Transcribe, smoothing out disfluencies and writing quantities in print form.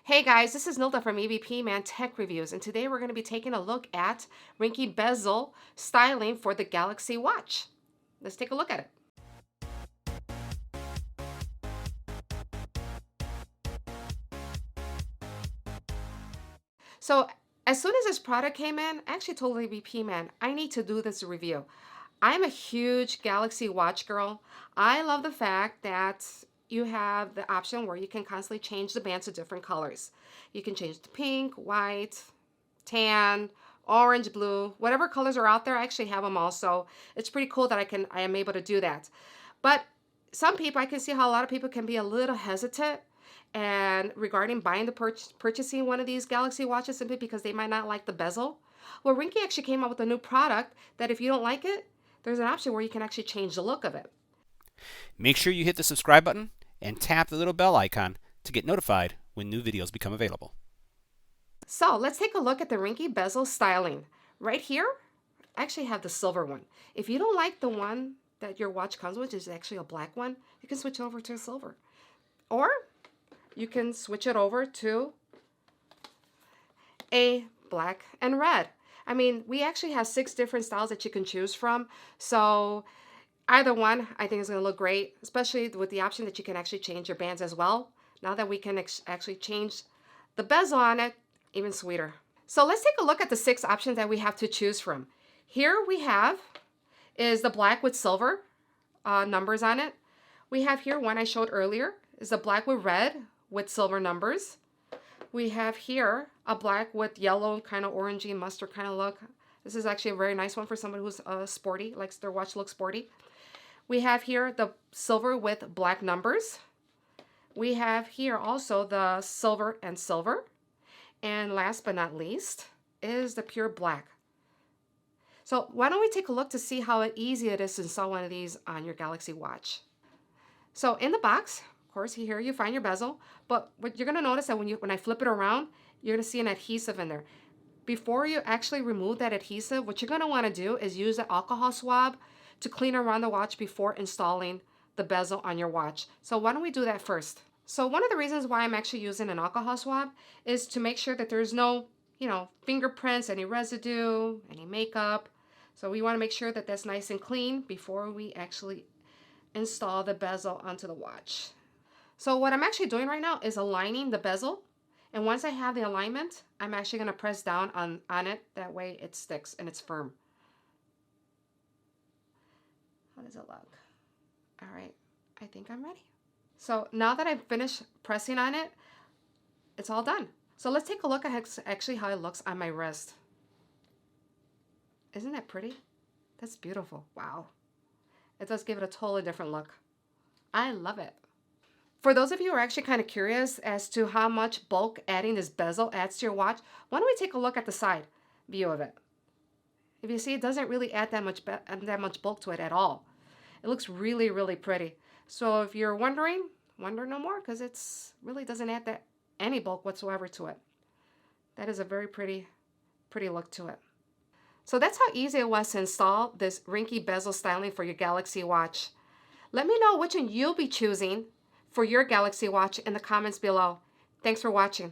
Hey guys, this is Nilda from EBPMAN Tech Reviews, and today we're going to be taking a look at Ringke Bezel styling for the Galaxy Watch. Let's take a look at it. So as soon as this product came in, I actually told EBPMAN, I need to do this review. I'm a huge Galaxy Watch girl. I love the fact that you have the option where you can constantly change the bands to different colors. You can change to pink, white, tan, orange, blue, whatever colors are out there. I actually have them all, so it's pretty cool that I am able to do that. But some people, I can see how a lot of people can be a little hesitant and regarding buying purchasing one of these Galaxy watches simply because they might not like the bezel. Well, Ringke actually came out with a new product that if you don't like it, there's an option where you can actually change the look of it. Make sure you hit the subscribe button and tap the little bell icon to get notified when new videos become available. So let's take a look at the Ringke Bezel styling. Right here, I actually have the silver one. If you don't like the one that your watch comes with, which is actually a black one, you can switch over to silver. Or you can switch it over to a black and red. I mean, we actually have 6 different styles that you can choose from. So either one, I think is going to look great, especially with the option that you can actually change your bands as well. Now that we can actually change the bezel on it, even sweeter. So let's take a look at the 6 options that we have to choose from. Here we have is the black with silver numbers on it. We have here one I showed earlier is the black with red with silver numbers. We have here a black with yellow, kind of orangey mustard kind of look. This is actually a very nice one for somebody who's sporty, likes their watch look sporty. We have here the silver with black numbers. We have here also the silver and silver. And last but not least is the pure black. So why don't we take a look to see how easy it is to install one of these on your Galaxy Watch. So in the box, of course, here you find your bezel, but what you're going to notice that when I flip it around, you're going to see an adhesive in there. Before you actually remove that adhesive, what you're going to want to do is use an alcohol swab to clean around the watch before installing the bezel on your watch. So why don't we do that first? So one of the reasons why I'm actually using an alcohol swab is to make sure that there's no, fingerprints, any residue, any makeup. So we want to make sure that that's nice and clean before we actually install the bezel onto the watch. So what I'm actually doing right now is aligning the bezel. And once I have the alignment, I'm actually going to press down on it. That way it sticks and it's firm. How does it look? All right, I think I'm ready. So now that I've finished pressing on it, it's all done. So let's take a look at actually how it looks on my wrist. Isn't that pretty? That's beautiful. Wow. It does give it a totally different look. I love it. For those of you who are actually kind of curious as to how much bulk adding this bezel adds to your watch, why don't we take a look at the side view of it? If you see, it doesn't really add that much bulk to it at all. It looks really, really pretty. So if you're wondering, wonder no more, because it really doesn't add any bulk whatsoever to it. That is a very pretty look to it. So that's how easy it was to install this Ringke Bezel styling for your Galaxy Watch. Let me know which one you'll be choosing for your Galaxy Watch in the comments below. Thanks for watching.